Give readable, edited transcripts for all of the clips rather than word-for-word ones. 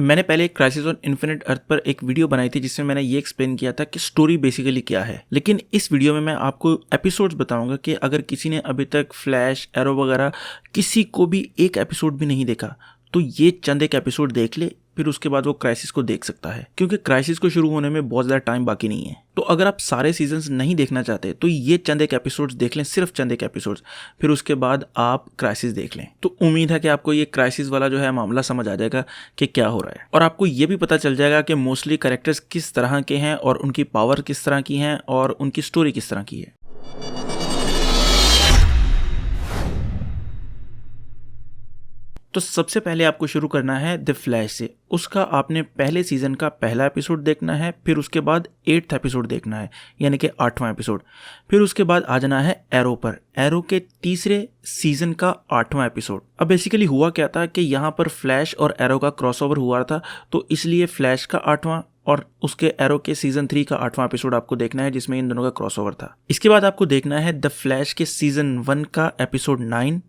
मैंने पहले एक क्राइसिस ऑन इन्फिनिट अर्थ पर एक वीडियो बनाई थी जिसमें मैंने ये एक्सप्लेन किया था कि स्टोरी बेसिकली क्या है, लेकिन इस वीडियो में मैं आपको एपिसोड्स बताऊंगा कि अगर किसी ने अभी तक फ्लैश, एरो वगैरह किसी को भी एक एपिसोड भी नहीं देखा तो ये चंद एक एपिसोड देख ले, फिर उसके बाद वो क्राइसिस को देख सकता है, क्योंकि क्राइसिस को शुरू होने में बहुत ज़्यादा टाइम बाकी नहीं है। तो अगर आप सारे सीजन्स नहीं देखना चाहते तो ये चंद एक एपिसोड्स देख लें, सिर्फ चंद एक एपिसोड्स, फिर उसके बाद आप क्राइसिस देख लें। तो उम्मीद है कि आपको ये क्राइसिस वाला जो है मामला समझ आ जाएगा कि क्या हो रहा है, और आपको ये भी पता चल जाएगा कि मोस्टली कैरेक्टर्स किस तरह के हैं और उनकी पावर किस तरह की हैं और उनकी स्टोरी किस तरह की है। तो सबसे पहले आपको शुरू करना है द फ्लैश से। उसका आपने पहले सीजन का पहला एपिसोड देखना है, फिर उसके बाद 8th एपिसोड देखना है, यानी कि 8वां एपिसोड। फिर उसके बाद आ जाना है एरो पर, एरो के तीसरे सीजन का 8वां एपिसोड। अब बेसिकली हुआ क्या था कि यहाँ पर फ्लैश और एरो का क्रॉसओवर हुआ था, तो इसलिए फ्लैश का 8वां और उसके एरो के सीजन 3 का 8वां एपिसोड आपको देखना है, जिसमें इन दोनों का क्रॉसओवर था। इसके बाद आपको देखना है द फ्लैश के सीजन 1 का एपिसोड 9,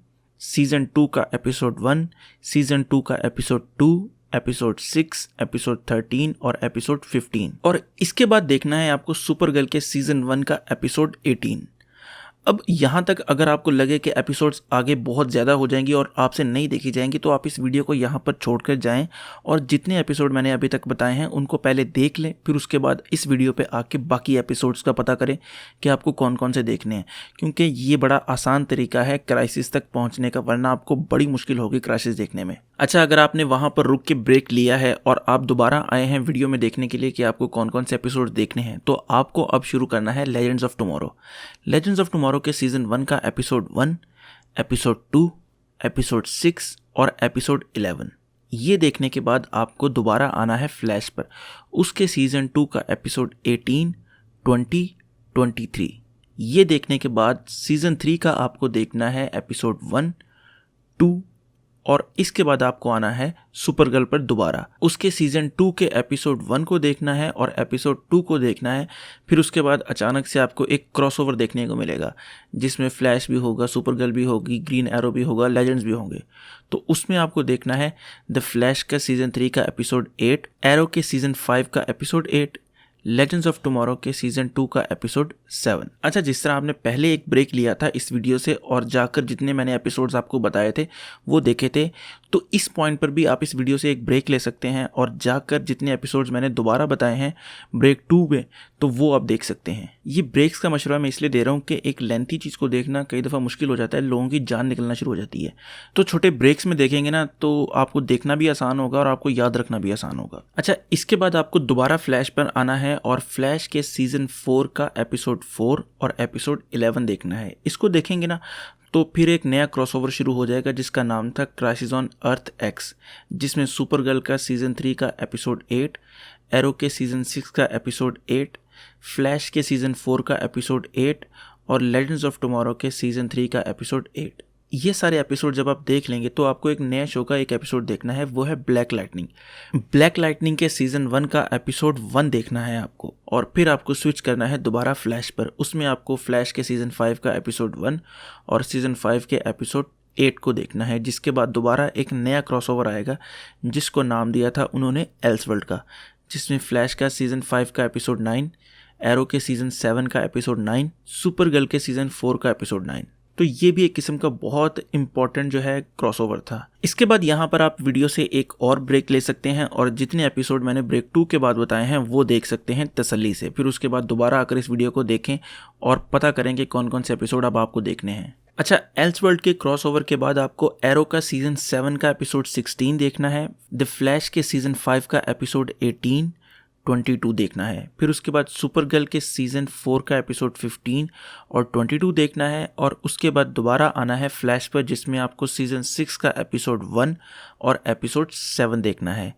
सीजन 2 का एपिसोड 1, सीजन 2 का एपिसोड 2, एपिसोड 6, एपिसोड 13 और एपिसोड 15। और इसके बाद देखना है आपको सुपरगर्ल के सीजन 1 का एपिसोड 18। अब यहाँ तक अगर आपको लगे कि एपिसोड्स आगे बहुत ज़्यादा हो जाएंगी और आपसे नहीं देखी जाएंगी, तो आप इस वीडियो को यहाँ पर छोड़कर जाएं और जितने एपिसोड मैंने अभी तक बताए हैं उनको पहले देख लें, फिर उसके बाद इस वीडियो पे आके बाकी एपिसोड्स का पता करें कि आपको कौन कौन से देखने हैं, क्योंकि ये बड़ा आसान तरीका है क्राइसिस तक पहुँचने का, वरना आपको बड़ी मुश्किल होगी क्राइसिस देखने में। अच्छा, अगर आपने वहाँ पर रुक के ब्रेक लिया है और आप दोबारा आए हैं वीडियो में देखने के लिए कि आपको कौन कौन से एपिसोड देखने हैं, तो आपको अब शुरू करना है legends of tomorrow. Legends of tomorrow के सीजन 1 का एपिसोड 1, एपिसोड 2, एपिसोड 6 और एपिसोड 11। ये देखने के बाद आपको दोबारा आना है फ्लैश पर, उसके सीजन 2 का एपिसोड 18, 20, 23। ये देखने के बाद सीजन 3 का आपको देखना है एपिसोड 1, 2 और इसके बाद आपको आना है सुपरगर्ल पर दोबारा, उसके सीजन 2 के एपिसोड 1 को देखना है और एपिसोड 2 को देखना है। फिर उसके बाद अचानक से आपको एक क्रॉसओवर देखने को मिलेगा जिसमें फ्लैश भी होगा, सुपरगर्ल भी होगी, ग्रीन एरो भी होगा, लेजेंड्स भी होंगे। तो उसमें आपको देखना है द फ्लैश का सीजन 3 का एपिसोड 8, एरो के सीजन 5 का एपिसोड 8, लेजेंड्स ऑफ टुमारो के सीजन 2 का एपिसोड 7। अच्छा, जिस तरह आपने पहले एक ब्रेक लिया था इस वीडियो से और जाकर जितने मैंने एपिसोड्स आपको बताए थे वो देखे थे, तो इस पॉइंट पर भी आप इस वीडियो से एक ब्रेक ले सकते हैं और जाकर जितने एपिसोड्स मैंने दोबारा बताए हैं ब्रेक 2 में, तो वो आप देख सकते हैं। ये ब्रेक्स का मशवरा मैं इसलिए दे रहा हूँ कि एक लेंथी चीज़ को देखना कई दफ़ा मुश्किल हो जाता है, लोगों की जान निकलना शुरू हो जाती है। तो छोटे ब्रेक्स में देखेंगे ना तो आपको देखना भी आसान होगा और आपको याद रखना भी आसान होगा। अच्छा, इसके बाद आपको दोबारा फ्लैश पर आना है और फ्लैश के सीजन 4 का एपिसोड 4 और एपिसोड 11 देखना है। इसको देखेंगे ना तो फिर एक नया क्रॉसओवर शुरू हो जाएगा जिसका नाम था क्राइसिस ऑन अर्थ एक्स, जिसमें सुपरगर्ल का सीजन 3 का एपिसोड 8, एरो के सीजन 6 का एपिसोड 8, फ्लैश के सीजन 4 का एपिसोड 8 और लेजेंड्स ऑफ टुमारो के सीजन 3 का एपिसोड 8। ये सारे एपिसोड जब आप देख लेंगे तो आपको एक नया शो का एक एपिसोड देखना है, वो है ब्लैक लाइटनिंग। ब्लैक लाइटनिंग के सीजन 1 का एपिसोड 1 देखना है आपको, और फिर आपको स्विच करना है दोबारा फ्लैश पर। उसमें आपको फ्लैश के सीजन 5 का एपिसोड 1 और सीजन 5 के एपिसोड 8 को देखना है, जिसके बाद दोबारा एक नया क्रॉसओवर आएगा जिसको नाम दिया था उन्होंने एल्सवर्ल्ड का, जिसमें फ्लैश का सीजन 5 का एपिसोड 9, एरो के सीजन 7 का एपिसोड 9, सुपरगर्ल के सीजन 4 का एपिसोड 9। तो ये भी एक किस्म का बहुत इंपॉर्टेंट जो है क्रॉसओवर था। इसके बाद यहाँ पर आप वीडियो से एक और ब्रेक ले सकते हैं और जितने एपिसोड मैंने ब्रेक 2 के बाद बताए हैं वो देख सकते हैं तसल्ली से। फिर उसके बाद दोबारा आकर इस वीडियो को देखें और पता करें कि कौन कौन से एपिसोड अब आपको देखने हैं। अच्छा, एल्सवर्ल्ड के क्रॉसओवर के बाद आपको एरो का सीजन 7 का एपिसोड 16 देखना है, द फ्लैश के सीजन 5 का एपिसोड 18, 22 देखना है। फिर उसके बाद सुपरगर्ल के सीजन 4 का एपिसोड 15 और 22 देखना है, और उसके बाद दोबारा आना है फ्लैश पर जिसमें आपको सीजन 6 का एपिसोड 1 और एपिसोड 7 देखना है।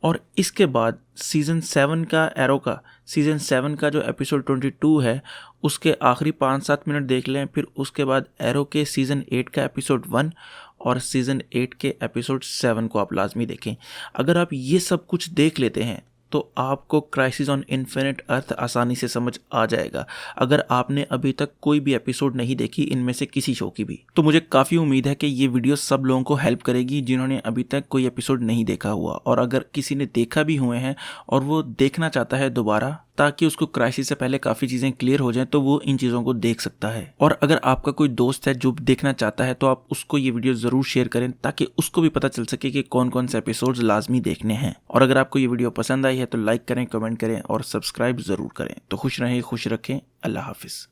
और इसके बाद सीजन 7 का एरो का सीजन 7 का जो एपिसोड 22 है उसके आखिरी 5-7 मिनट देख लें। फिर उसके बाद एरो के सीजन 8 का एपिसोड 1 और सीजन 8 के एपिसोड 7 को आप लाजमी देखें। अगर आप ये सब कुछ देख लेते हैं तो आपको क्राइसिस ऑन इन्फिनिट अर्थ आसानी से समझ आ जाएगा, अगर आपने अभी तक कोई भी एपिसोड नहीं देखी इनमें से किसी शो की भी। तो मुझे काफ़ी उम्मीद है कि ये वीडियो सब लोगों को हेल्प करेगी जिन्होंने अभी तक कोई एपिसोड नहीं देखा हुआ, और अगर किसी ने देखा भी हुए हैं और वो देखना चाहता है दोबारा ताकि उसको क्राइसिस से पहले काफ़ी चीज़ें क्लियर हो जाएं, तो वो इन चीज़ों को देख सकता है। और अगर आपका कोई दोस्त है जो देखना चाहता है तो आप उसको ये वीडियो ज़रूर शेयर करें ताकि उसको भी पता चल सके कि कौन कौन से एपिसोड्स लाजमी देखने हैं। और अगर आपको ये वीडियो पसंद आई है तो लाइक करें, कमेंट करें और सब्सक्राइब ज़रूर करें। तो खुश रहें, खुश रखें। अल्लाह हाफिज़।